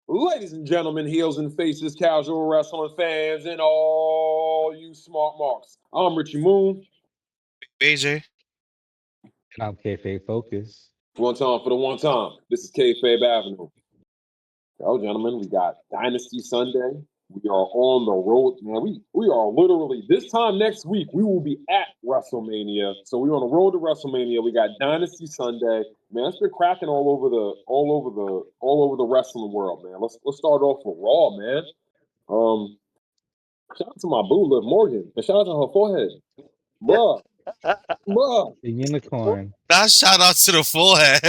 Ladies and gentlemen, heels and faces, casual wrestling fans, and all you smart marks. I'm Richie Moon. AJ. And I'm Kayfabe Focus. One time for the one time. This is Kayfabe Avenue. Well, gentlemen, we got Dynasty Sunday. We are on the road, man. We are literally this time next week. We will be at WrestleMania. So we're on the road to WrestleMania. We got Dynasty Sunday, man. It's been cracking all over the wrestling world, man. Let's start off with Raw, man. Um, Shout out to my boo, Liv Morgan, and shout out to her forehead, bruh, bruh. The unicorn. Not shout out to the forehead.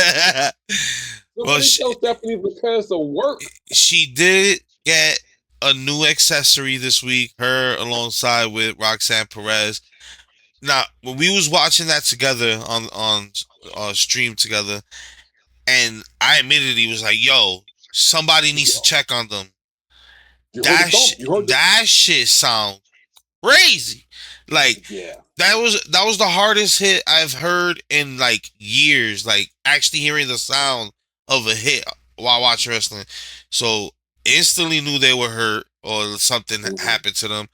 well, Somebody tell Stephanie because of work. she did get a new accessory this week. Her alongside with Roxanne Perez. Now, when we was watching that together on stream together, and I immediately was like, "Yo, somebody needs to check on them." You heard the thump. You heard the That shit sound crazy. Like yeah. that was the hardest hit I've heard in like years. Like actually hearing the sound of a hit while watching wrestling. So instantly knew they were hurt or something happened to them.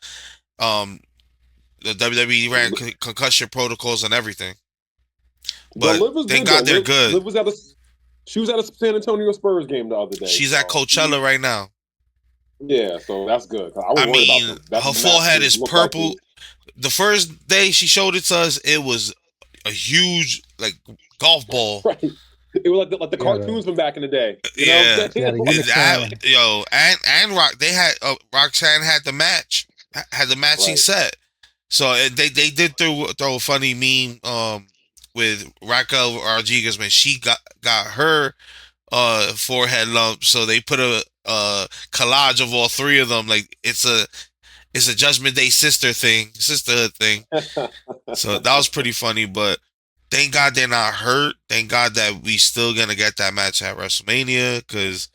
The WWE ran concussion protocols and everything. But thank God they're good. Liv was she was at a San Antonio Spurs game the other day. She's at Coachella right now. Yeah, so that's good. I mean, her forehead is purple. The first day she showed it to us, it was a huge like golf ball. Right. It was like the cartoons from back in the day. And Rock, they had Roxanne had the matching set. So they did throw a funny meme with Raquel Rodriguez when she got her forehead lump. So they put a collage of all three of them. Like it's a Judgment Day sisterhood thing. So that was pretty funny, but thank God they're not hurt. Thank God that we still gonna get that match at WrestleMania because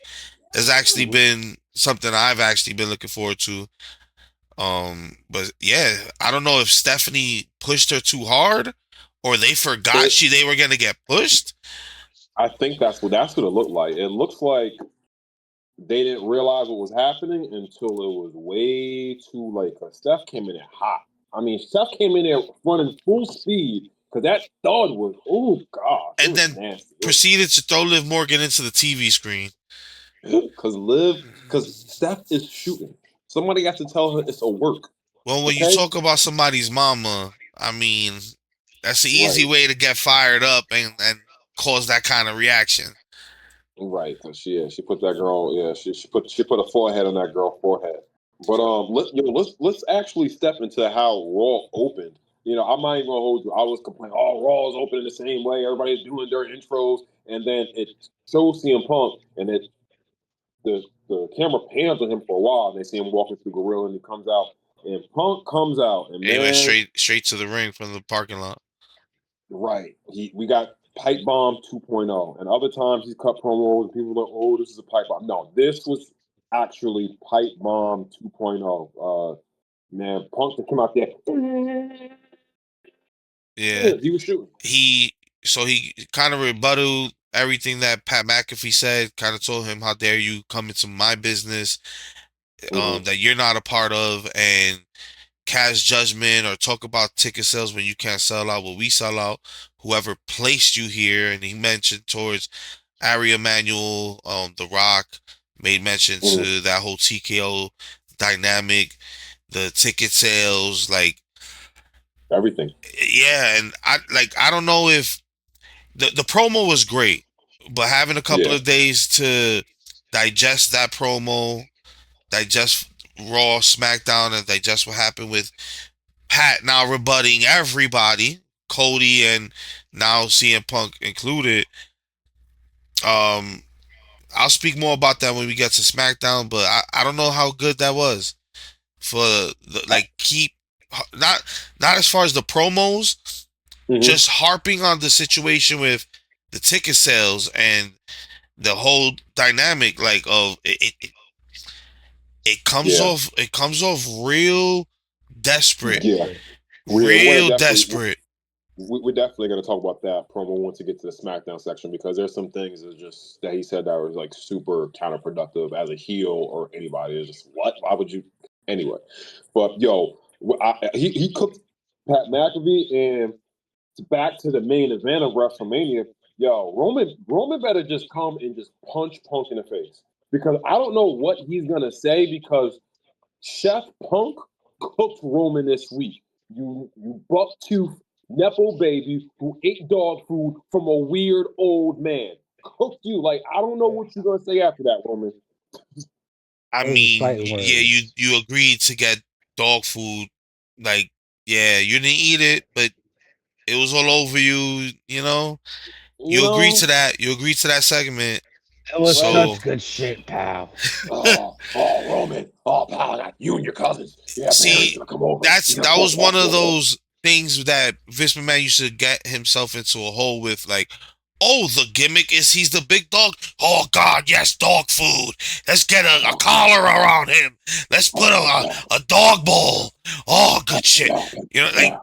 it's actually been something I've actually been looking forward to. But yeah, I don't know if Stephanie pushed her too hard or they forgot they were gonna get pushed. I think that's what it looked like. It looks like they didn't realize what was happening until it was way too late. Because Steph came in there hot. I mean, Steph came in there running full speed because that thud was, oh god, and then proceeded to throw Liv Morgan into the TV screen. Because Steph is shooting. Somebody got to tell her it's a work. Well, when you talk about somebody's mama, I mean, that's the easy way to get fired up and cause that kind of reaction. Right, because she put that girl. She put a forehead on that girl's forehead. But let's actually step into how Raw opened. I'm not even gonna hold you. I was complaining, Raw is opening the same way. Everybody's doing their intros, and then it shows CM Punk, and the camera pans on him for a while. And they see him walking through Gorilla, and he comes out, and Punk comes out, and he went straight to the ring from the parking lot. Right, we got Pipe Bomb 2.0, and other times he's cut promos, and people are like, this is a pipe bomb. No, this was actually Pipe Bomb 2.0. Man, Punk that came out there. Yeah, he was shooting. He kind of rebutted everything that Pat McAfee said. Kind of told him, "How dare you come into my business that you're not a part of, and cast judgment or talk about ticket sales when you can't sell out what we sell out. Whoever placed you here," and he mentioned towards Ari Emanuel, The Rock, made mention to that whole TKO dynamic, the ticket sales, like everything. Yeah, and I don't know if the promo was great, but having a couple of days to digest that promo, digest Raw, SmackDown, and digest what happened with Pat now rebutting everybody, Cody and now CM Punk included. I'll speak more about that when we get to SmackDown, but I don't know how good that was for not as far as the promos, just harping on the situation with the ticket sales and the whole dynamic of it comes off real desperate. Yeah. Real desperate. we're definitely going to talk about that promo once we get to the SmackDown section, because there's some things that he said that was like super counterproductive as a heel or anybody. It's just, what? Why would you? Anyway, but yo, he cooked Pat McAfee, and back to the main event of WrestleMania. Yo, Roman better just come and just punch Punk in the face, because I don't know what he's gonna say, because Chef Punk cooked Roman this week. You buck tooth Nepo baby who ate dog food from a weird old man. Cooked you. Like, I don't know what you're gonna say after that, Roman. I Those are mean, fighting yeah, words. you agreed to get dog food. Like, yeah, you didn't eat it, but it was all over you. You know, You you agreed to know? that. You agreed to that segment. That was Right. So such good shit, pal. Oh, Roman. Oh, pal, I got you and your cousins. Yeah, Barry's see, gonna come over. He's gonna that whoop, was one whoop, of whoop, whoop. those things that Vince McMahon used to get himself into a hole with. Like, oh, the gimmick is he's the big dog. Oh God, yes, dog food. Let's get a collar around him. Let's put a dog bowl. Oh, good shit. You know, like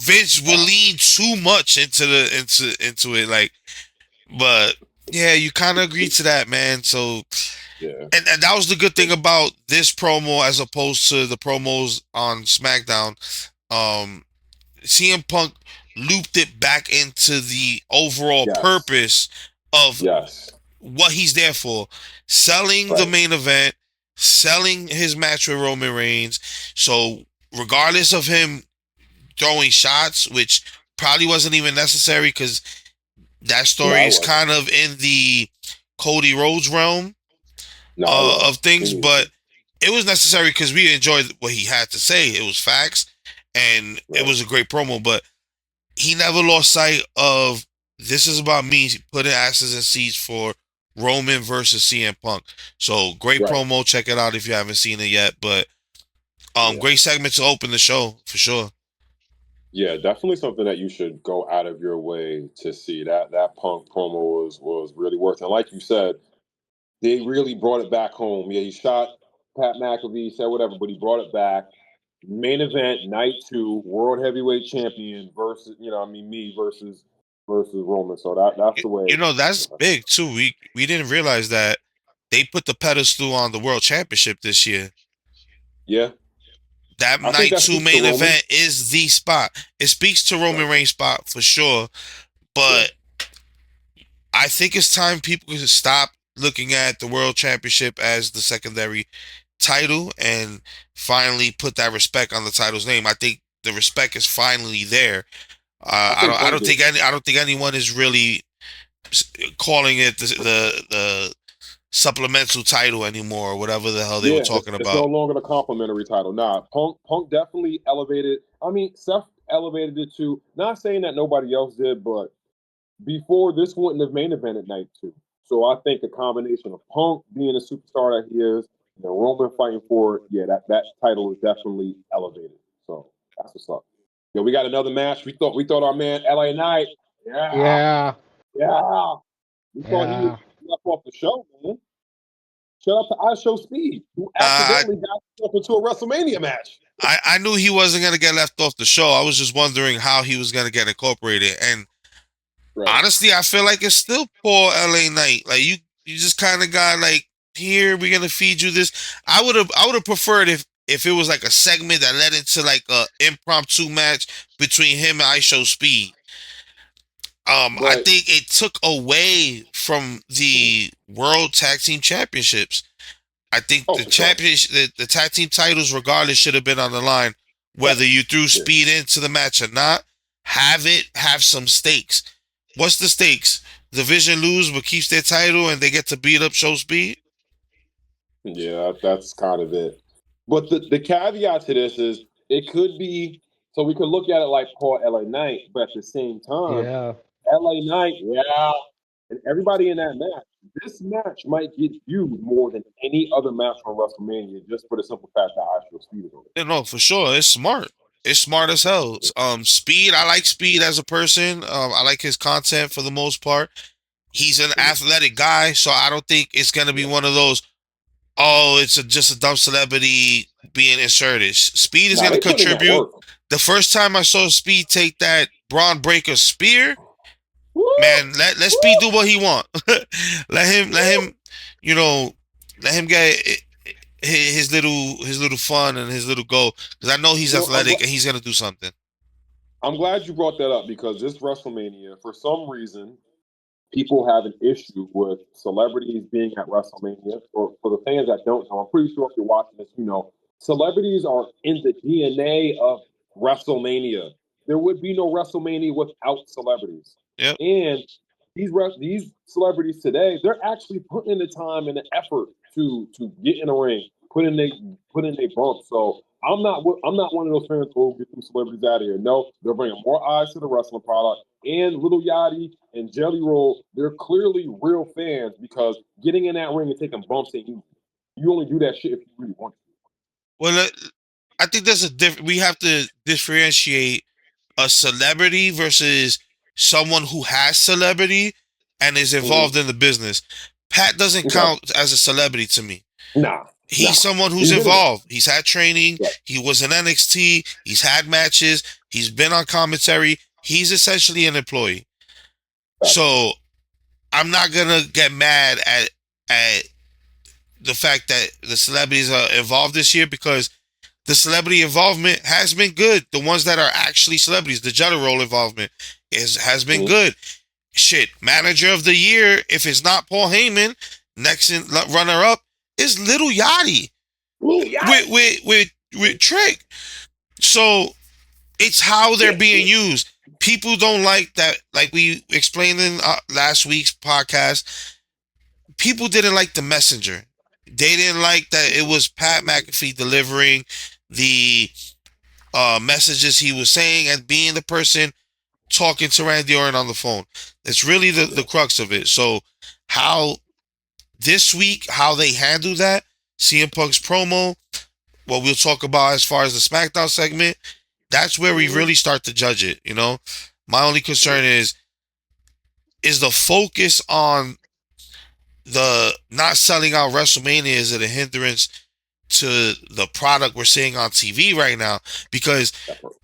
Vince will lean too much into it. Like, but yeah, you kind of agreed to that, man. So, Yeah. and that was the good thing about this promo as opposed to the promos on SmackDown. Um, CM Punk looped it back into the overall Yes. purpose of Yes. what he's there for, selling the Right. main event, selling his match with Roman Reigns. So regardless of him throwing shots, which probably wasn't even necessary because that No, story I is wasn't. kind of in the Cody Rhodes realm No, I of wasn't. He things, needed but to. it was necessary because we enjoyed what he had to say. It was facts, and it Right. was a great promo. But he never lost sight of this is about me putting asses in seats for Roman versus CM Punk. So great Right. promo. Check it out if you haven't seen it yet. But Yeah. great segment to open the show for sure. Yeah, definitely something that you should go out of your way to see. That Punk promo was really worth it. And like you said, they really brought it back home. Yeah, he shot Pat McAfee, said whatever, but he brought it back. Main event, night two, world heavyweight champion versus, me versus Roman. So that's the way. You know that's big too. We didn't realize that they put the pedestal on the world championship this year. Yeah, That I think night that two speaks to main Roman. event is the spot. It speaks to Right. Roman Reigns' spot for sure, Yeah. but I think it's time people can stop looking at the world championship as the secondary title and finally put that respect on the title's name. I think the respect is finally there. I think Punk did. I don't think anyone is really calling it the supplemental title anymore or whatever the hell they were Yeah, talking it's no about. longer the complimentary title. Nah, Punk definitely elevated. I mean, Seth elevated it too. Not saying that nobody else did, but before this wouldn't have main event at night two. So I think the combination of Punk being a superstar that he is, Roman fighting for it, yeah, that title is definitely elevated. So that's what's up. Yeah, we got another match. We thought our man LA Knight, yeah, Yeah, yeah. We thought he was yeah, left off the show, man. Shout out to I Show Speed, who Uh, accidentally got himself into a WrestleMania match. I knew he wasn't gonna get left off the show. I was just wondering how he was gonna get incorporated. And Right. honestly, I feel like it's still poor LA Knight. Like you just kind of got like here we're gonna feed you this. I would have preferred if it was like a segment that led into like a impromptu match between him and I Show Speed. I But think it took away from the World Tag Team Championships. I think oh, the for sure. championship, the tag team titles, regardless, should have been on the line. Right. Whether you threw Yeah. Speed into the match or not, have some stakes. What's the stakes? Division lose but keeps their title and they get to beat up Show Speed. Yeah, that's kind of it. But the caveat to this is it could be, so we could look at it like Paul LA Knight, but at the same time, yeah. LA Knight, yeah, and everybody in that match, this match might get viewed more than any other match on WrestleMania, just for the simple fact that Astro Speed is on it. You know, for sure, it's smart. It's smart as hell. Speed. I like Speed as a person. I like his content for the most part. He's an athletic guy, so I don't think it's gonna be Yeah. one of those. Oh, it's just a dumb celebrity being inserted. Speed is Now gonna they put in that contribute. work. The first time I saw Speed take that Braun Breaker spear, man, let Speed do what he want. let him, you know, let him get his little fun and his little goal, because I know he's athletic and he's gonna do something. I'm glad you brought that up, because this WrestleMania, for some reason, people have an issue with celebrities being at WrestleMania. For the fans that don't know, I'm pretty sure if you're watching this, you know, celebrities are in the DNA of WrestleMania. There would be no WrestleMania without celebrities. Yep. And these celebrities today, they're actually putting in the time and the effort to get in the ring, put in their bump. So I'm not one of those fans who get them celebrities out of here. No, they're bringing more eyes to the wrestling product. And Little Yachty and Jelly Roll, they're clearly real fans, because getting in that ring and taking bumps ain't easy. You only do that shit if you really want to. Well, I think there's we have to differentiate a celebrity versus someone who has celebrity and is involved in the business. Pat doesn't count as a celebrity to me. He's someone who's involved. He's had training. Yeah. He was in NXT. He's had matches. He's been on commentary. He's essentially an employee. Right. So I'm not gonna get mad at the fact that the celebrities are involved this year, because the celebrity involvement has been good. The ones that are actually celebrities, the Jelly Roll involvement has been good. Shit, manager of the year, if it's not Paul Heyman, next in runner up is Little Yachty. With Trick. So it's how they're being used. People don't like that, like we explained in last week's podcast. People didn't like the messenger. They didn't like that it was Pat McAfee delivering the messages he was saying and being the person talking to Randy Orton on the phone. It's really the crux of it. So how this week, how they handle that, CM Punk's promo, what we'll talk about as far as the SmackDown segment, that's where we really start to judge it, you know? My only concern is the focus on the not selling out WrestleMania, is it a hindrance to the product we're seeing on TV right now? Because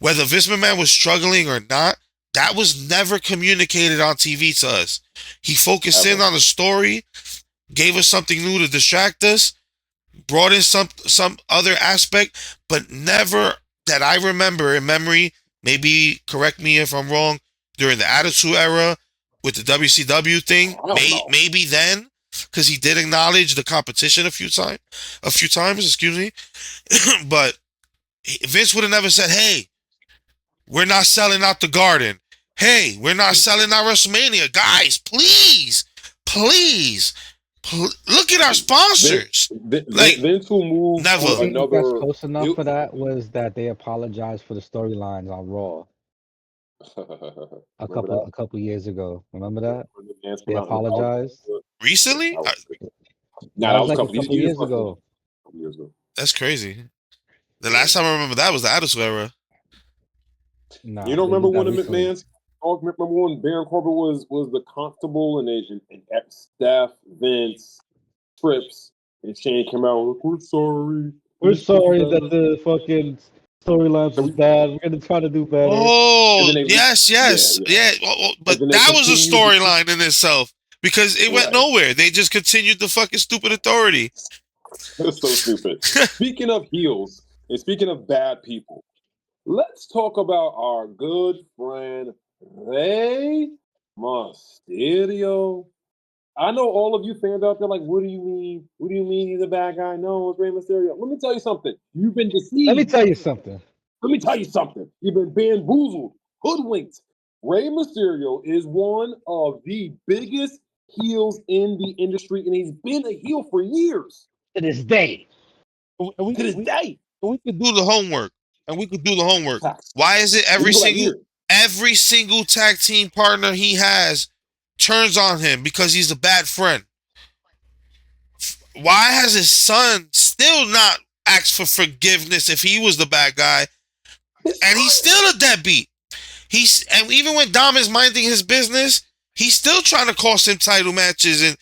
whether Vince McMahon was struggling or not, that was never communicated on TV to us. He focused in on the story, gave us something new to distract us, brought in some other aspect, but never that I remember in memory. Maybe correct me if I'm wrong. During the Attitude Era with the WCW thing, maybe then, because he did acknowledge the competition a few times, excuse me. But Vince would have never said, "Hey, we're not selling out the Garden. Hey, we're not selling out WrestleMania. Guys, please, look at our sponsors." Vince will move. Never. I think that's close enough for that was that they apologized for the storylines on Raw a couple years ago. Remember that? They apologized recently. That was like a couple years ago. That's crazy. The last time I remember that was the Attitude Era. Nah, you don't remember when the McMahon's? Remember when Baron Corbin was the constable and Steph, Vince, Trips, and Shane came out with, "We're sorry. We're sorry that the fucking storylines was bad. We're gonna try to do better." Oh, yes. Yeah. But that was a storyline in itself, because it went nowhere. They just continued the fucking stupid authority. It was so stupid. Speaking of heels and speaking of bad people, let's talk about our good friend Rey Mysterio. I know all of you fans out there like, what do you mean? What do you mean he's a bad guy? No, it's Rey Mysterio. Let me tell you something. You've been deceived. Let me tell you something. You've been bamboozled, hoodwinked. Rey Mysterio is one of the biggest heels in the industry, and he's been a heel for years. To this day. We could do the homework. Why is it every single tag team partner he has turns on him because he's a bad friend? Why has his son still not asked for forgiveness if he was the bad guy? And he's still a deadbeat. And even when Dom is minding his business, he's still trying to cost him title matches and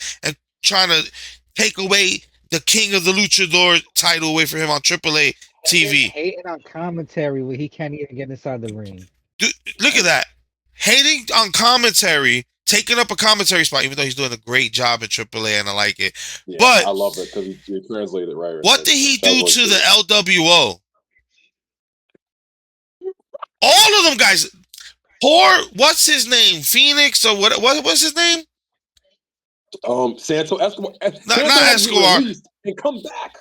trying to take away the King of the Luchador title away from him on AAA TV. Hating on commentary where he can't even get inside the ring. Dude, look at that. Hating on commentary, taking up a commentary spot, even though he's doing a great job at AAA and I like it. Yeah, but I love it because you translate it right. What did he do to the LWO? All of them guys. Poor, what's his name? Phoenix or what's his name? Santo Escobar. Not Escobar. And come back.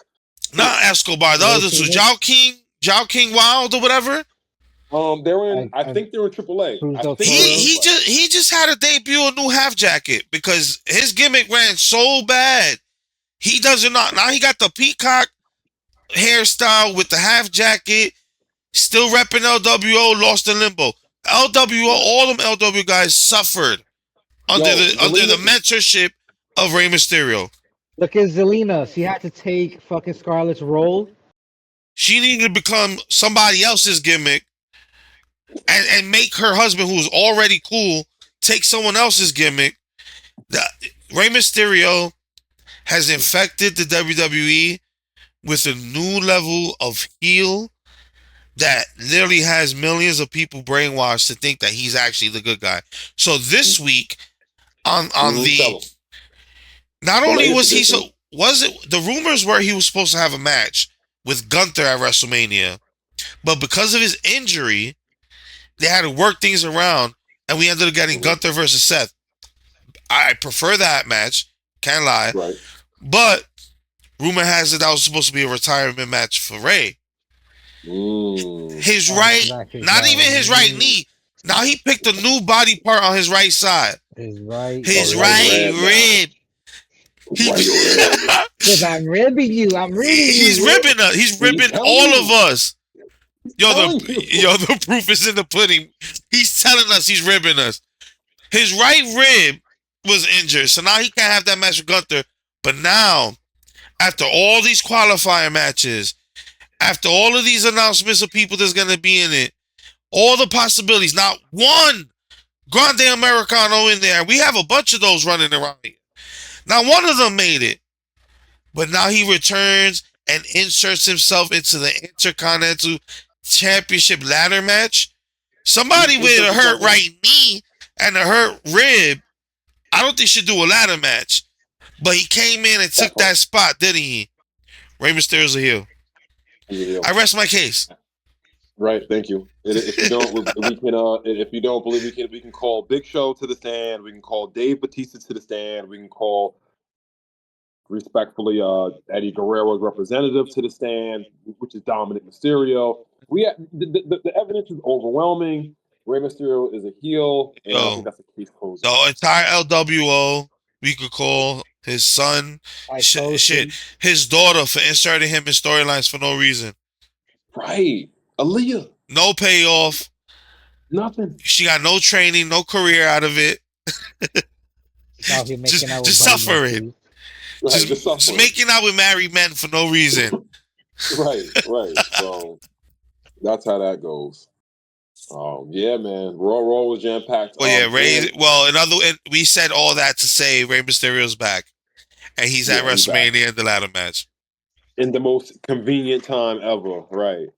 Not Escobar. The others was Zhao King Wild or whatever. They're in. I think they're in AAA. He just had to debut a new half jacket because his gimmick ran so bad. He doesn't know. Now he got the peacock hairstyle with the half jacket. Still repping LWO. Lost in limbo. LWO. All them LW guys suffered under the mentorship of Rey Mysterio. Look at Zelina. She had to take fucking Scarlett's role. She needed to become somebody else's gimmick and make her husband, who's already cool, take someone else's gimmick. Rey Mysterio has infected the WWE with a new level of heel that literally has millions of people brainwashed to think that he's actually the good guy. So this week on not only was he the rumors were he was supposed to have a match with Gunther at WrestleMania, but because of his injury, they had to work things around, and we ended up getting Gunther versus Seth. I prefer that match, can't lie, right. But rumor has it that was supposed to be a retirement match for Rey. His right, not even his right knee. Now he picked a new body part on his right side. His right rib. Because I'm ribbing you. He's ribbing us. He's ribbing all of us. The proof is in the pudding. He's telling us he's ribbing us. His right rib was injured, so now he can't have that match with Gunther. But now, after all these qualifier matches, after all of these announcements of people that's going to be in it, all the possibilities, not one Grande Americano in there. We have a bunch of those running around here. Not one of them made it. But now he returns and inserts himself into the Intercontinental Championship ladder match. Somebody with a hurt right knee and a hurt rib, I don't think should do a ladder match. But he came in and took that spot, didn't he? Rey Mysterio's a heel. I rest my case. Right, thank you. If you don't, we can. If you don't believe we can call Big Show to the stand. We can call Dave Bautista to the stand. We can call, respectfully, Eddie Guerrero's representative to the stand, which is Dominic Mysterio. The evidence is overwhelming. Rey Mysterio is a heel, and I think that's a case closed. The entire LWO, we could call his son, his daughter for inserting him in storylines for no reason. Right. Aaliyah. No payoff. Nothing. She got no training, no career out of it. just suffering. Just making out with married men for no reason. Right. So that's how that goes. Yeah, man. Raw was jam packed. Well, yeah, Ray. Well, we said all that to say Rey Mysterio's back, and he's at WrestleMania in the ladder match. In the most convenient time ever. Right.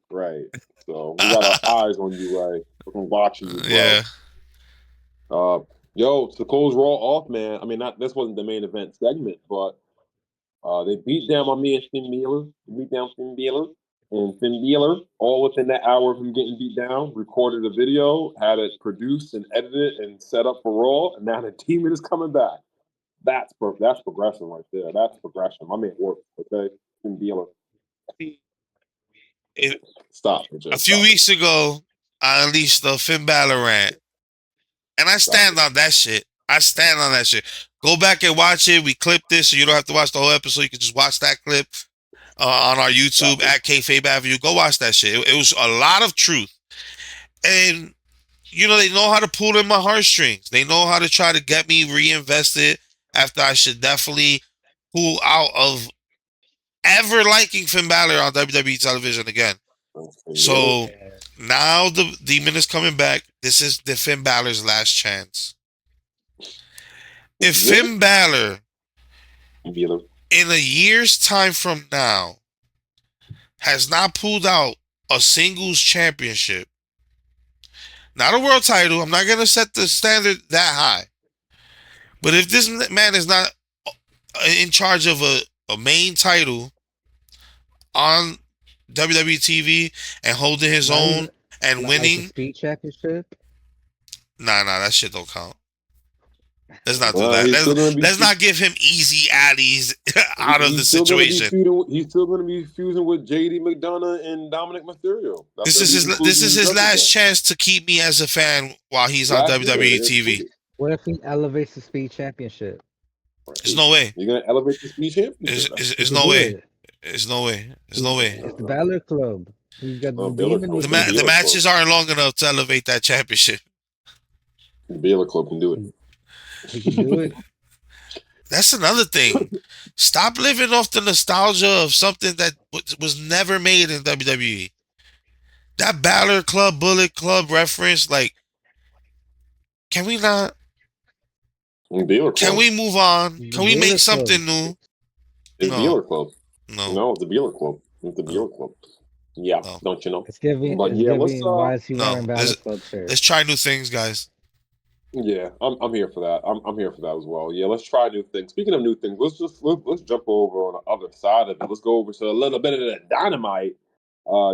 So we got our eyes on you, right? We're watching you, bro. Yeah. To close Raw off, man. I mean, this wasn't the main event segment, but they beat down my man Finn Balor. And Finn Balor, all within that hour of him getting beat down, recorded a video, had it produced and edited and set up for Raw, and now the Demon is coming back. That's progression right there. That's progression. My man worked, okay? Finn Balor. Stop. A few weeks ago, I unleashed the Finn Balor rant. And I stand on that shit. Go back and watch it. We clipped this, so you don't have to watch the whole episode. You can just watch that clip on our YouTube at Kayfabe Avenue. Go watch that shit. It was a lot of truth. And, they know how to pull in my heartstrings. They know how to try to get me reinvested after I should definitely pull out of ever liking Finn Balor on WWE television again. So now the Demon is coming back. This is the Finn Balor's last chance. If Finn Balor in a year's time from now has not pulled out a singles championship, not a world title. I'm not gonna set the standard that high. But if this man is not in charge of a main title on WWE TV and holding his Not own even and like the winning, speed championship. nah, that shit don't count. Let's not do Well, that. he's still gonna be. Let's not give him easy addies out of the He's still gonna be situation. feuding. He's still gonna be fusing with JD McDonough and Dominic Mysterio. That's This is his last chance to keep me as a fan while he's on WWE TV. What if he elevates the speed championship? There's no way. You're gonna elevate the speed championship. There's no way. There's no way. There's no way. It's the Balor Club. He's got the demon. The matches aren't long enough to elevate that championship. The Balor Club can do it. He can do it. That's another thing. Stop living off the nostalgia of something that was never made in WWE. That Balor Club, Bullet Club reference, like, can we not? Can we move on? Can we make something new? It's Balor Club. No, it's the Balor Club. It's the Balor Club. Yeah, don't you know? It's giving. But yeah, why is he wearing Balor Club shirt? Let's try new things, guys. Yeah, I'm here for that. I'm here for that as well. Yeah, let's try new things. Speaking of new things, let's jump over on the other side of it. Let's go over to a little bit of the Dynamite.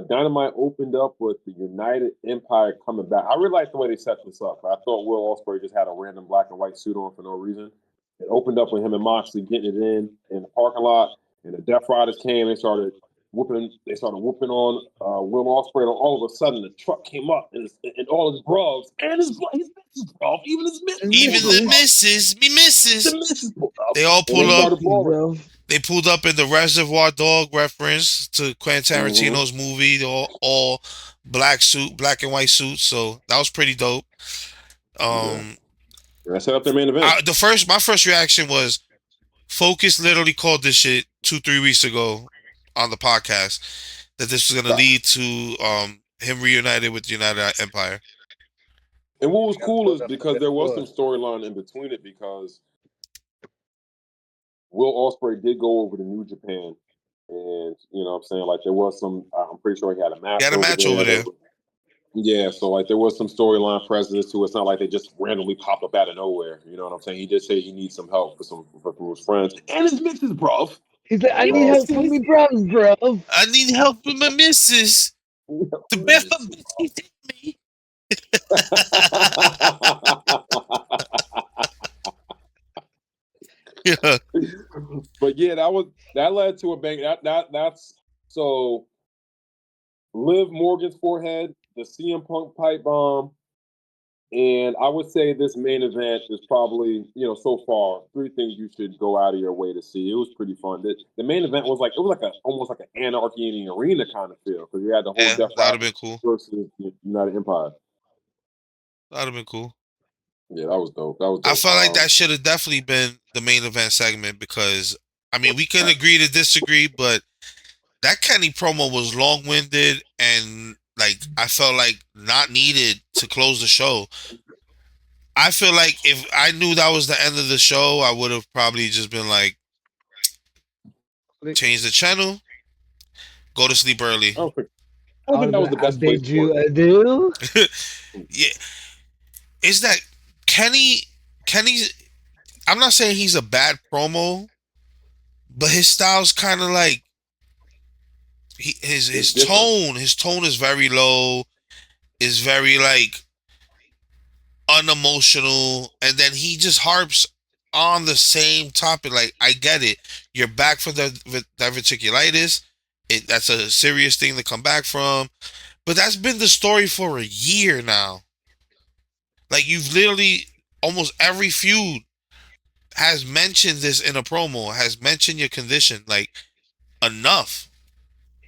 Dynamite opened up with the United Empire coming back. I really like the way they set this up. I thought Will Ospreay just had a random black and white suit on for no reason. It opened up with him and Moxley getting it in the parking lot, and the Death Riders came and started whooping on Will Ospreay. And all of a sudden, the truck came up and all his bros and his misses, bro. Even the misses. They all pull up. They pulled up in the Reservoir Dog reference to Quentin Tarantino's movie. They're all black and white suits. So that was pretty dope. I set up their main event. My first reaction was, Focus literally called this shit 2-3 weeks ago on the podcast that this was going to lead to him reunited with the United Empire. And what was cool is because there was some storyline in between it, because Will Ospreay did go over to New Japan, and you know what I'm saying, like there was some. I'm pretty sure he had a match. He had a match over there. Yeah, so like there was some storyline presence too. It's not like they just randomly pop up out of nowhere. You know what I'm saying? He did say he needs some help from his friends and his missus, bro. He's like, I need help from me, bro. I need help with my missus. The best of me. Yeah. But yeah, that led to a bang. That's so. Liv Morgan's forehead, the CM Punk pipe bomb, and I would say this main event is probably, so far 3 things you should go out of your way to see. It was pretty fun. The main event was almost like an Anarchy in the Arena kind of feel, because you had the whole Death Rider cool versus United Empire. That'd have been cool. Yeah, that was dope. I felt like that should have definitely been the main event segment, because we can agree to disagree, but that Kenny promo was long-winded and I felt like not needed to close the show. I feel like if I knew that was the end of the show, I would have probably just been like, change the channel, go to sleep early. I don't think that was the best place for it. Do? Yeah. Is that Kenny's, I'm not saying he's a bad promo, but his style's kind of like, his tone is very low, is very unemotional, and then he just harps on the same topic. Like, I get it, you're back from the diverticulitis, that's a serious thing to come back from, but that's been the story for a year now. Like, you've literally, almost every feud has mentioned this in a promo, has mentioned your condition. Like, enough.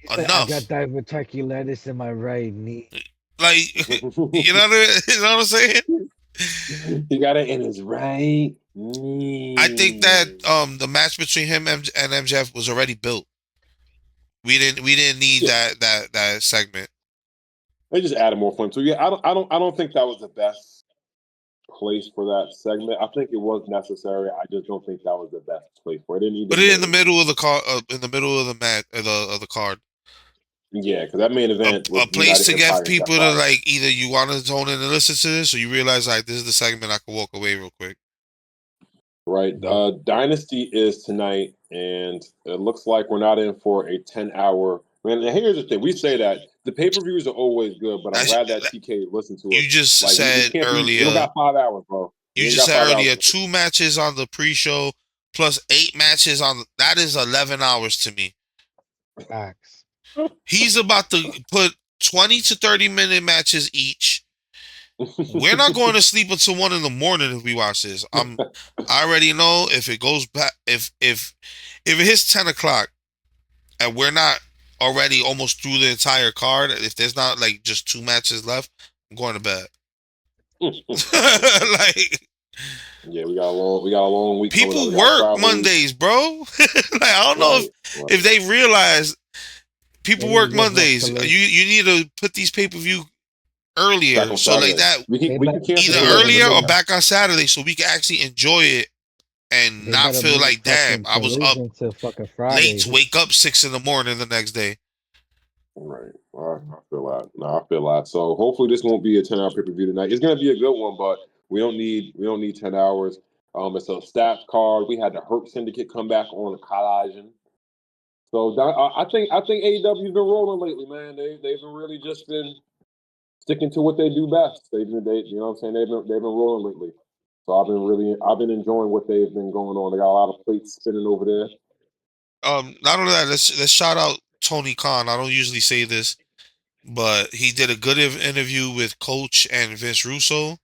I got diverticulitis in my right knee. Like, you know what I'm saying? He got it in his right knee. I think that the match between him and MJF was already built. We didn't need that segment. They just added more fun. So yeah, I don't think that was the best place for that segment. I think it was necessary. I just don't think that was the best place for it. Put it in the middle of the card, in the middle of the match, of the card. Yeah, because that main event a was place United to get Empire and Jeff people to Hardy. like either you want to tune in and listen to this, or you realize like this is the segment I can walk away real quick. Right. Yep. Dynasty is tonight, and it looks like we're not in for a 10-hour. Man, and here's the thing: we say that the pay-per-views are always good, but I'm That's, glad that TK listened to you us. just Like we said can't be. We don't earlier. got 5 hours, bro. You We ain't just got said 5 hours. earlier 2 matches on the pre-show plus 8 matches on. That is 11 hours to me. Facts. He's about to put 20 to 30-minute matches each. We're not going to sleep until 1 a.m. if we watch this. I already know if it goes back, if it hits 10 o'clock and we're not already almost through the entire card, if there's not like just 2 matches left, I'm going to bed. Like, yeah, we got a long week coming up. people We got work travel. Mondays, bro. Like, I don't know Right. if they realize people They work live off Mondays. the list. You need to put these pay-per-view Back earlier, on so like Saturday. that, We They can cancel either they Sundays better in the earlier or morning. back on Saturday, so we can actually enjoy it and they not better feel move like, damn, fucking I was up collision to fucking late Friday. to wake up 6 a.m. the next day. Right. I feel that. No, I feel that. So hopefully this won't be a 10-hour pay-per-view tonight. It's gonna be a good one, but we don't need 10 hours. It's a stats card. We had the Hurt Syndicate come back on collision. So I think AEW's been rolling lately, man. They've been really just been sticking to what they do best. You know what I'm saying? They've been rolling lately. So I've been enjoying what they've been going on. They got a lot of plates spinning over there. Not only that, let's shout out Tony Khan. I don't usually say this, but he did a good interview with Coach and Vince Russo.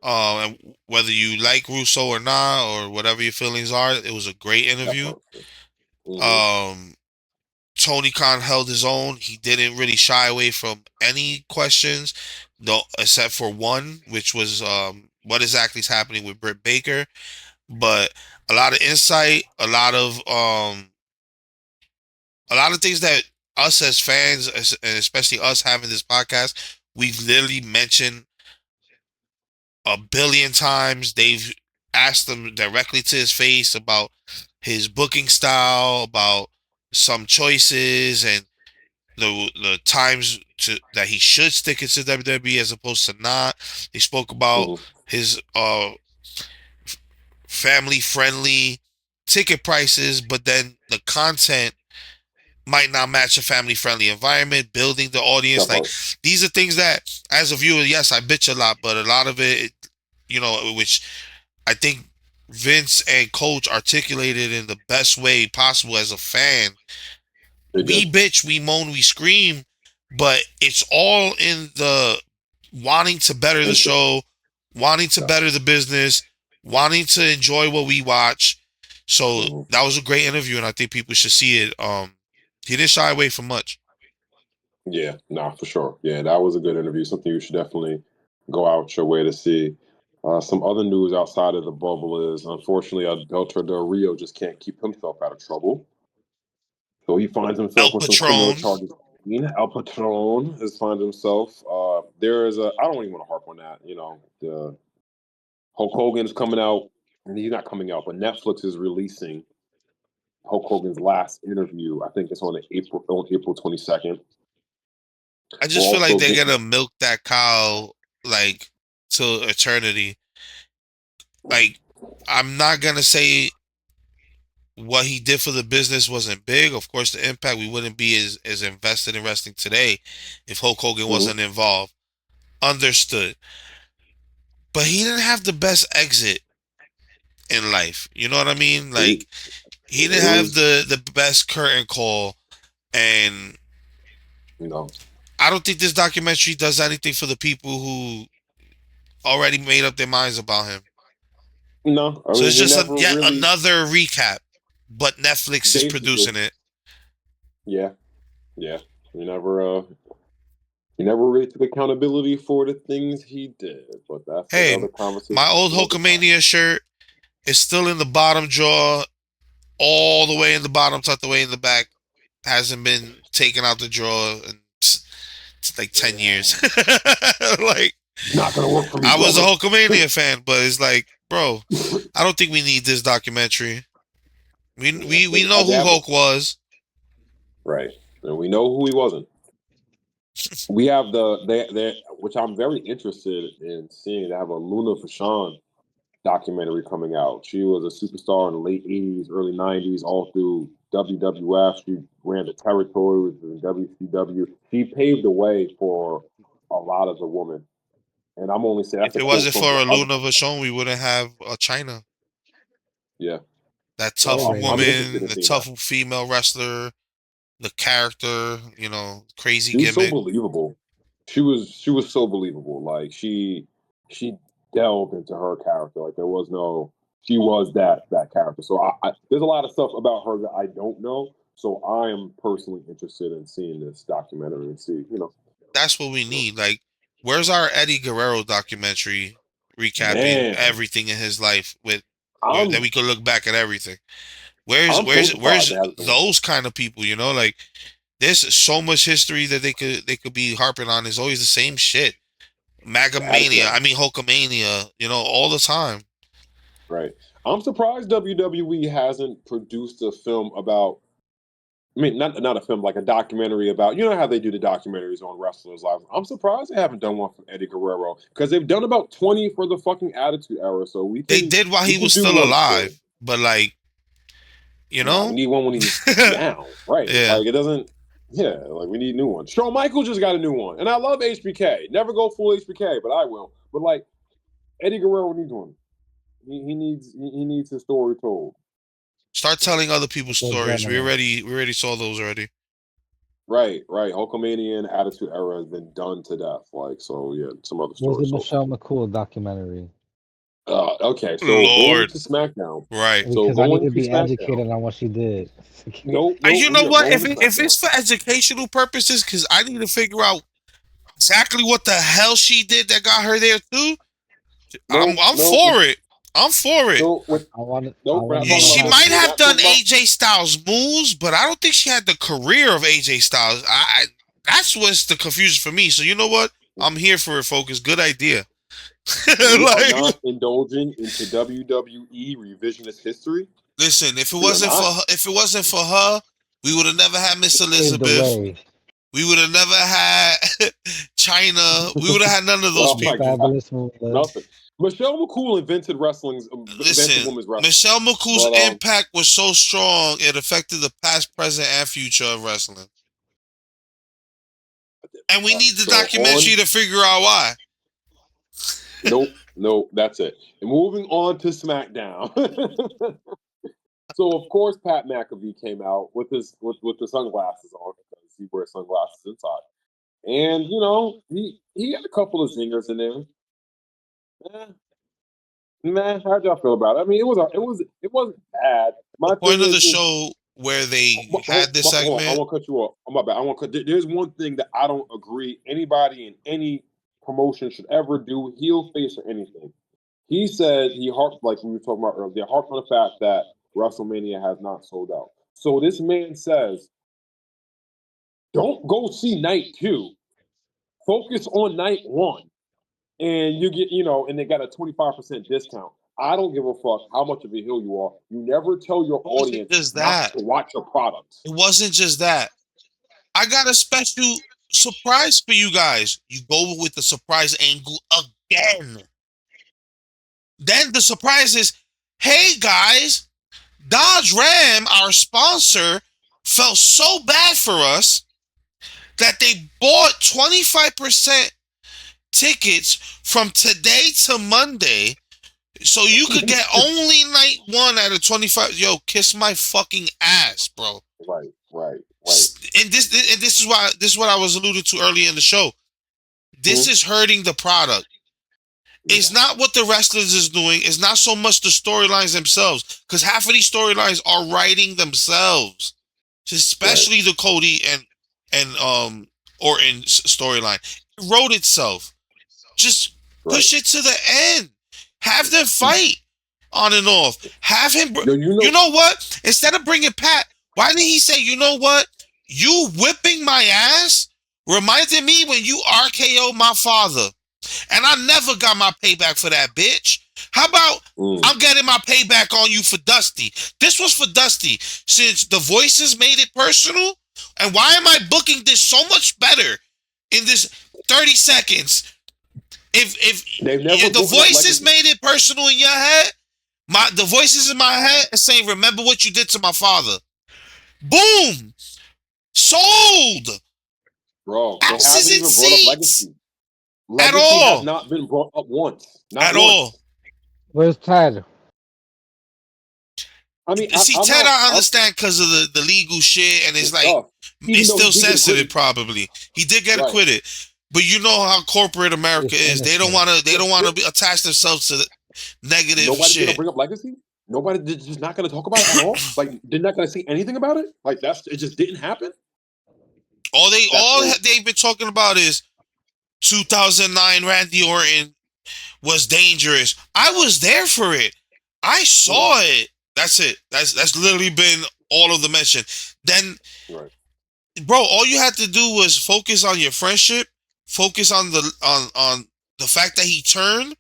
And whether you like Russo or not, or whatever your feelings are, it was a great interview. Mm-hmm. Tony Khan held his own. He didn't really shy away from any questions, though, except for one, which was what exactly is happening with Britt Baker. But a lot of insight, a lot of things that us as fans, and especially us having this podcast, we've literally mentioned a billion times. They've asked him directly to his face about his booking style, about some choices, and the times that he should stick it to WWE as opposed to not. They spoke about Mm-hmm. his family friendly ticket prices, but then the content might not match a family friendly environment, building the audience. That Like, part. these are things that as a viewer, yes, I bitch a lot, but a lot of it, which I think Vince and Coach articulated in the best way possible as a fan. They We did. bitch, we moan, we scream, but it's all in the wanting to better the show, wanting to better the business, wanting to enjoy what we watch. So Mm-hmm. that was a great interview, and I think people should see it. He didn't shy away from much. Yeah, nah, for sure. Yeah, that was a good interview. Something you should definitely go out your way to see. Some other news outside of the bubble is, unfortunately, Alberto Del Rio just can't keep himself out of trouble. So he finds El himself with some criminal Patron. charges. El Patron has found himself. There is a. I don't even want to harp on that. You know, the Hulk Hogan is coming out, and he's not coming out, but Netflix is releasing Hulk Hogan's last interview. I think it's on April 22nd. I We're just feel like also they're getting. gonna milk that cow like till eternity. Like, I'm not gonna say what he did for the business wasn't big. Of course, the impact, we wouldn't be as invested in wrestling today if Hulk Hogan Mhm. wasn't involved. Understood. But he didn't have the best exit in life. You know what I mean? It, Like, he didn't it have was, the best curtain call, and you know, I don't think this documentary does anything for the people who already made up their minds about him. no. I So mean, it's he just never yet really, another recap, but Netflix is basically, producing it. yeah, yeah. He never really took accountability for the things he did. But that's another Hey, my conversation old for another time. Hulkamania shirt is still in the bottom drawer, all the way in the bottom, tucked away in the back. Hasn't been taken out the drawer in it's like 10 years. Yeah. Like, Not gonna work for me, I was a brother. Hulkamania fan, but it's like, bro, I don't think we need this documentary. We Yeah, know they who have Hulk was. right, and we know who he wasn't. We have they which I'm very interested in seeing. They have a Luna Vachon documentary coming out. She was a superstar in the late '80s, early '90s, all through WWF. She ran the territories in WCW. She paved the way for a lot of the women. And I'm only saying that's If a it quote wasn't from for the a other. Luna Vachon, we wouldn't have China. Yeah. That So tough I'm interested woman, in the seeing tough that. female wrestler, the character, crazy She was so gimmick. believable. She was so believable. Like she delved into her character. Like there was no she was that character. So there's a lot of stuff about her that I don't know. So I am personally interested in seeing this documentary and see. That's what we need. Like, where's our Eddie Guerrero documentary recapping Man, everything in his life that I'm we could look back at everything? Where's I'm so where's surprised where's it hasn't been one. those kind of people? Like there's so much history that they could be harping on. It's always the same shit. The attitude Magamania, era. I mean Hulkamania, all the time. Right. I'm surprised WWE hasn't produced a film about I mean, not a film, like a documentary about. You know how they do the documentaries on wrestlers' lives. I'm surprised they haven't done one for Eddie Guerrero because they've done about 20 for the fucking Attitude Era. So we They can did while we he can was do still one for. alive, but like, you Nah, we know, need one when he's down, right? yeah. Like it doesn't. Yeah, like we need new ones. Shawn Michaels just got a new one, and I love HBK. Never go full HBK, but I will. But like Eddie Guerrero needs one. He needs his story told. Start telling other people's So stories. We genuine. already saw those already. Right. Hulkamania and Attitude Era has been done to death. Like so, yeah, some other Where's the stories. So Michelle McCool documentary? okay, so going Lord, to SmackDown. right. So Because I need going to to be SmackDown. educated on what she did. No, You we know are what? going If to if SmackDown. it's for educational purposes, because I need to figure out exactly what the hell she did that got her there too. I'm No, I'm no, for it. I'm for it. no, I no. We're want not to talking know about She how that. might she. We're have not done talking about. AJ Styles moves, but I don't think she had the career of AJ Styles. That's what's the confusion for me. So you know what? I'm here for it, focus. Good idea. We are Like, not indulging into WWE revisionist history. listen, We are not. if it wasn't for her, we would have never had Miss She paved the Elizabeth. way. We would have never had China. We would have had none of those Oh The my people. god, fabulous Moolah. nothing. Michelle McCool invented Listen, women's wrestling, Michelle McCool's but impact was so strong it affected the past, present, and future of wrestling. And we need the so on. documentary to figure out why. Nope, that's it. And moving on to SmackDown. So of course Pat McAfee came out with with the sunglasses on because he wears sunglasses inside. And he had a couple of zingers in there. Eh, man, how'd y'all feel about it? I mean, it wasn't bad. The My thing point of the is show where they had this hold on, I segment, won't cut you off. Oh, my bad. I won't cut. There's one thing that I don't agree anybody in any promotion should ever do, heel, face, or anything. He said he harped like we were talking about earlier. They harped on the fact that WrestleMania has not sold out. So this man says, don't go see night two. Focus on night one, and you get and they got a 25% discount. I don't give a fuck how much of a heel you are. You never tell your it wasn't audience just not that. to watch your product. It wasn't just that. I got a special surprise for you guys. You go with the surprise angle again. Then the surprise is, hey guys, Dodge Ram, our sponsor, felt so bad for us that they bought 25% tickets from today to Monday. So you could get only night one out of 25. Yo, kiss my fucking ass, bro. Right. And this is what I was alluding to earlier in the show. This is hurting the product. It's not what the wrestlers is doing. It's not so much the storylines themselves, because half of these storylines are writing themselves, especially the Cody and Orton storyline. It wrote itself. Just push it to the end. Have them fight on and off. Have him. You know what? Instead of bringing Pat, why didn't he say, you know what? You whipping my ass reminded me when you RKO'd my father. And I never got my payback for that, bitch. How about I'm getting my payback on you for Dusty? This was for Dusty, since the voices made it personal. And why am I booking this so much better in this 30 seconds. If never the voices made it personal in your head, the voices in my head are saying, remember what you did to my father. Boom! Sold! Bro, they Asses haven't in even brought up seats. Legacy. Legacy has not been brought up once. Not at once. all. Where's Ted? I mean, see, Ted, I understand because of the legal shit, and it's like it's still sensitive. Probably he did get acquitted, but you know how corporate America is. They don't want to. They don't want to attach themselves to the negative Nobody's shit. Gonna bring up Legacy. Nobody's just not gonna talk about it at all. Like they're not gonna say anything about it. Like it just didn't happen. All they've been talking about is 2009 Randy Orton was dangerous. I was there for it. I saw it. That's it. That's literally been all of the mention. Then, bro, all you had to do was focus on your friendship, focus on the fact that he turned,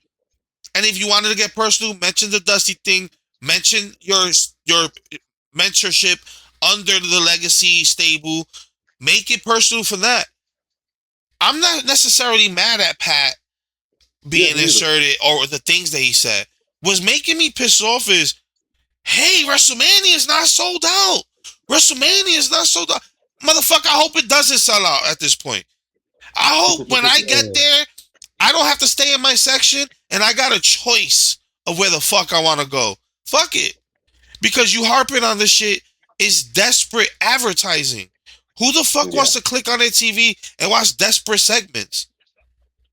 and if you wanted to get personal, mention the Dusty thing, mention your mentorship under the Legacy stable, make it personal for that. I'm not necessarily mad at Pat being inserted or the things that he said. What's making me pissed off is, hey, WrestleMania is not sold out. WrestleMania is not sold out. Motherfucker, I hope it doesn't sell out at this point. I hope when I get there, I don't have to stay in my section and I got a choice of where the fuck I want to go. Fuck it. Because you harping on this shit is desperate advertising. Who the fuck wants to click on their TV and watch desperate segments?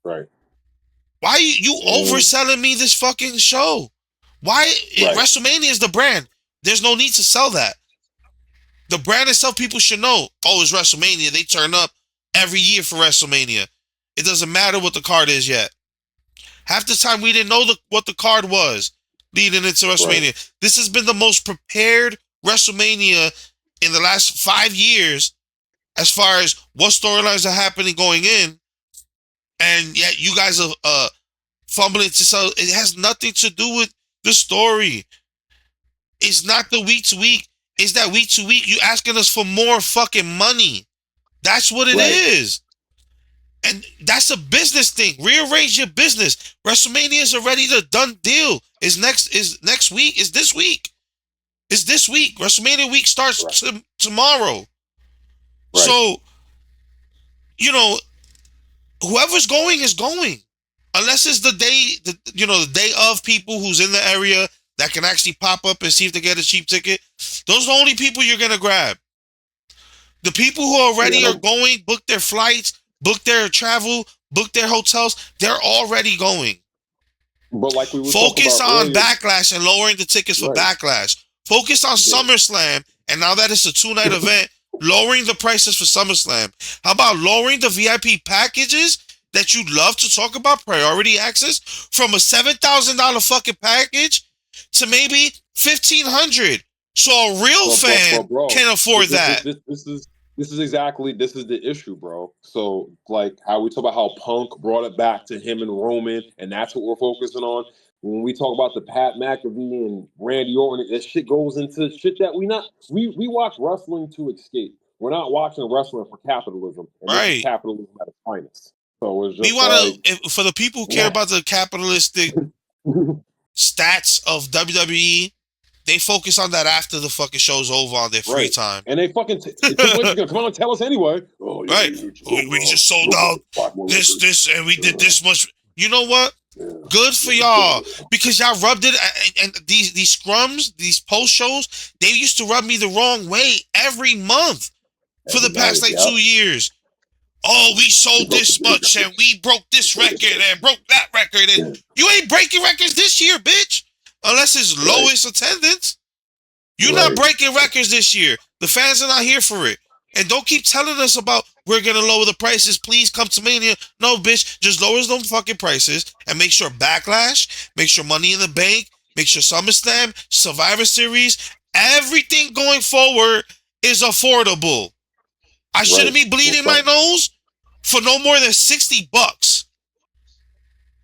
Right. Why you overselling me this fucking show? Why WrestleMania is the brand? There's no need to sell that. The brand itself, people should know. Oh, it's WrestleMania. They turn up every year for WrestleMania. It doesn't matter what the card is yet. Half the time we didn't know what the card was leading into WrestleMania. Right. This has been the most prepared WrestleMania in the last 5 years as far as what storylines are happening going in. And yet you guys are fumbling to sell. It has nothing to do with the story. It's not the week to week. It's that week to week you asking us for more fucking money. That's what it is. And that's a business thing. Rearrange your business. WrestleMania is already the done deal. Is next week. Is this week. It's this week. WrestleMania week starts tomorrow. Right. So, whoever's going is going. Unless it's the day of people who's in the area that can actually pop up and see if they get a cheap ticket. Those are the only people you're going to grab. The people who already are going, book their flights, book their travel, book their hotels, they're already going. But like we were focus on Backlash and lowering the tickets for Backlash. Focus on SummerSlam, and now that it's a 2-night event, lowering the prices for SummerSlam. How about lowering the VIP packages that you love to talk about, priority access, from a $7,000 fucking package to maybe $1,500, so a real fan can afford that. This is the issue, bro. So like how we talk about how Punk brought it back to him and Roman, and that's what we're focusing on. When we talk about the Pat McAfee and Randy Orton, that shit goes into shit that we watch wrestling to escape. We're not watching wrestling for capitalism, and this is capitalism at its finest. So it's just we want to, for the people who care about the capitalistic stats of WWE, they focus on that after the fucking show's over on their free time. And they fucking gonna come on and tell us anyway. Oh, yeah, we just sold out this, and we did this much. You know what? Yeah. Good for y'all, because y'all rubbed it. And these scrums, these post shows, they used to rub me the wrong way every month for the past 2 years. Oh, we sold this much, and we broke this record and broke that record, and you ain't breaking records this year, bitch. Unless it's lowest attendance. You're not breaking records this year. The fans are not here for it. And don't keep telling us about we're going to lower the prices. Please come to Mania. No, bitch. Just lower those fucking prices and make sure Backlash, make sure Money in the Bank, make sure SummerSlam, Survivor Series, everything going forward is affordable. I shouldn't be bleeding my nose for no more than $60.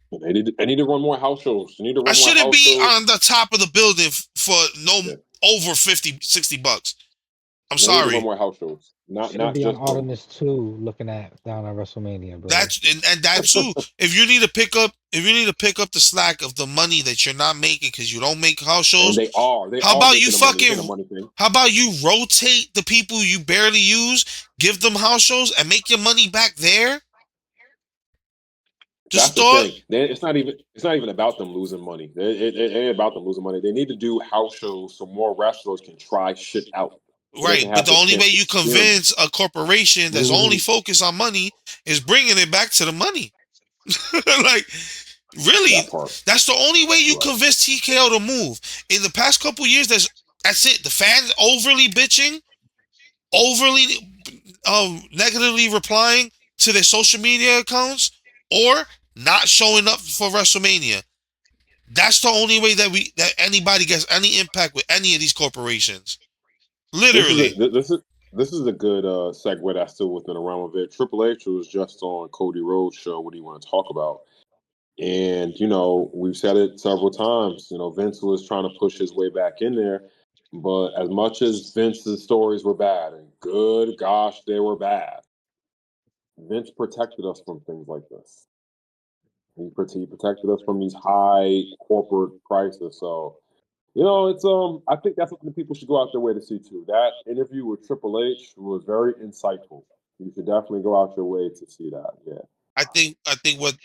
They need to run more house shows. I shouldn't be on the top of the building for over $50, $60. I'm They need to run sorry. more house shows, not Should not be on just one. Artemis 2 looking at down at WrestleMania, bro. That's and that too. If you need to pick up the slack of the money that you're not making because you don't make house And shows, they how are about you making the money. This ain't a fucking money thing. how about you rotate the people you barely use, give them house shows, and make your money back there? Just That's the thought. thing. It's not even about them losing money. It ain't about them losing money. They need to do house shows so more wrestlers can try shit out. So they Right, can but have the the only way chance to you experiment. convince a corporation that's only focused on money is bringing it back to the money. Like, That really, part. that's the only way you Right. convince TKO to move. In the past couple years, that's it. The fans overly bitching, overly negatively replying to their social media accounts, or not showing up for WrestleMania. That's the only way that anybody gets any impact with any of these corporations. This is Literally. this is a good segue that's still within the realm of it. Triple H was just on Cody Rhodes' show. What do you want to talk about? And we've said it several times. Vince was trying to push his way back in there, but as much as Vince's stories were bad, and good gosh, they were bad. Vince protected us from things like this. He protected us from these high corporate prices. So it's I think that's something people should go out their way to see too. That interview with Triple H was very insightful. You should definitely go out your way to see that. Yeah. I think what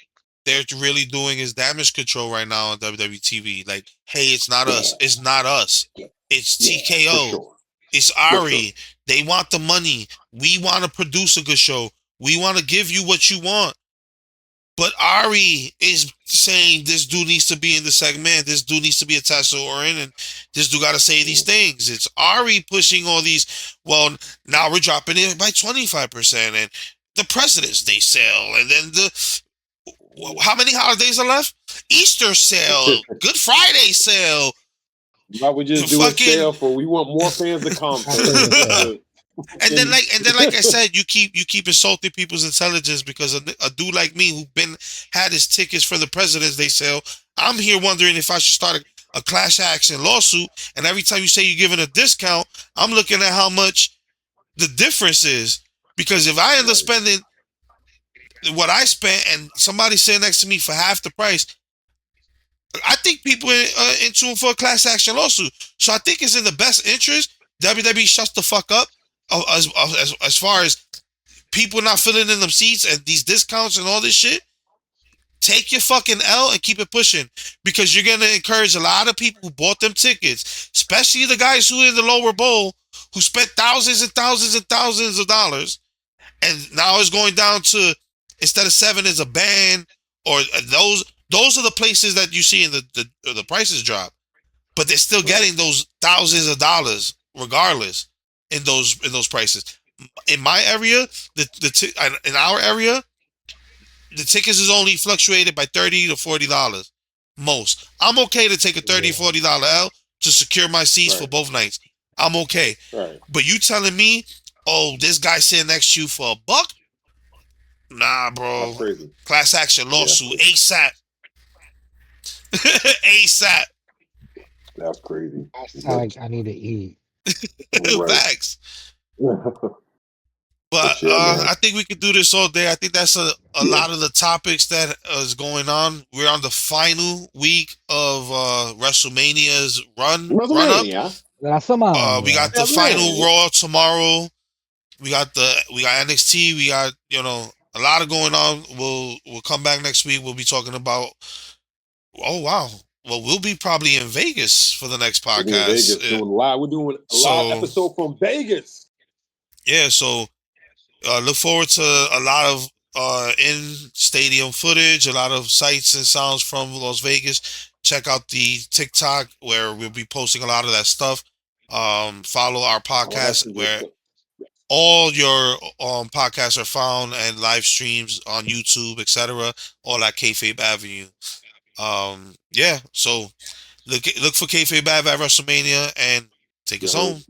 they're really doing is damage control right now on WWE TV. Like, hey, it's not us. Yeah. It's not us. It's Yeah, for TKO. sure. It's For sure. Ari. They want the money. We want to produce a good show. We want to give you what you want. But Ari is saying this dude needs to be in the segment. This dude needs to be attached to Orton, and this dude got to say these things. It's Ari pushing all these. Well, now we're dropping it by 25%, and the President's Day sale, and then how many holidays are left? Easter sale, Good Friday sale. Why would you just do a Fucking. sale for? We want more fans to come. And then, like I said, you keep insulting people's intelligence because a dude like me who had his tickets for the President's Day sale, I'm here wondering if I should start a class action lawsuit. And every time you say you're giving a discount, I'm looking at how much the difference is. Because if I end up spending what I spent and somebody sitting next to me for half the price, I think people are in tune for a class action lawsuit. So I think it's in the best interest WWE shuts the fuck up as far as people not filling in them seats and these discounts and all this shit. Take your fucking L and keep it pushing, because you're gonna encourage a lot of people who bought them tickets, especially the guys who are in the lower bowl, who spent thousands and thousands and thousands of dollars, and now it's going down to, instead of 7 is a band, or those are the places that you see in the prices drop, but they're still getting those thousands of dollars regardless in those prices. In my area, in our area, the tickets is only fluctuated by $30 to $40 most. I'm okay to take a $30, $40 L to secure my seats for both nights. I'm okay. Right. But you telling me, oh, this guy sitting next to you for $1? Nah, bro. That's crazy. Class action lawsuit ASAP. ASAP. That's crazy. I need to eat. Facts. But yeah, I think we could do this all day. I think that's a lot of the topics that is going on. We're on the final week of WrestleMania's run up. WrestleMania. We got the final Raw tomorrow. We got NXT. We got a lot of going on. We'll come back next week. We'll be talking about. Oh wow. Well, we'll be probably in Vegas for the next podcast. We'll be in Vegas doing live. We're doing a live episode from Vegas. Yeah, so look forward to a lot of in-stadium footage, a lot of sights and sounds from Las Vegas. Check out the TikTok where we'll be posting a lot of that stuff. Follow our podcast where all your podcasts are found, and live streams on YouTube, etc. All at Kayfabe Avenue. Yeah, so look for Kayfabe Ave at WrestleMania and take us home.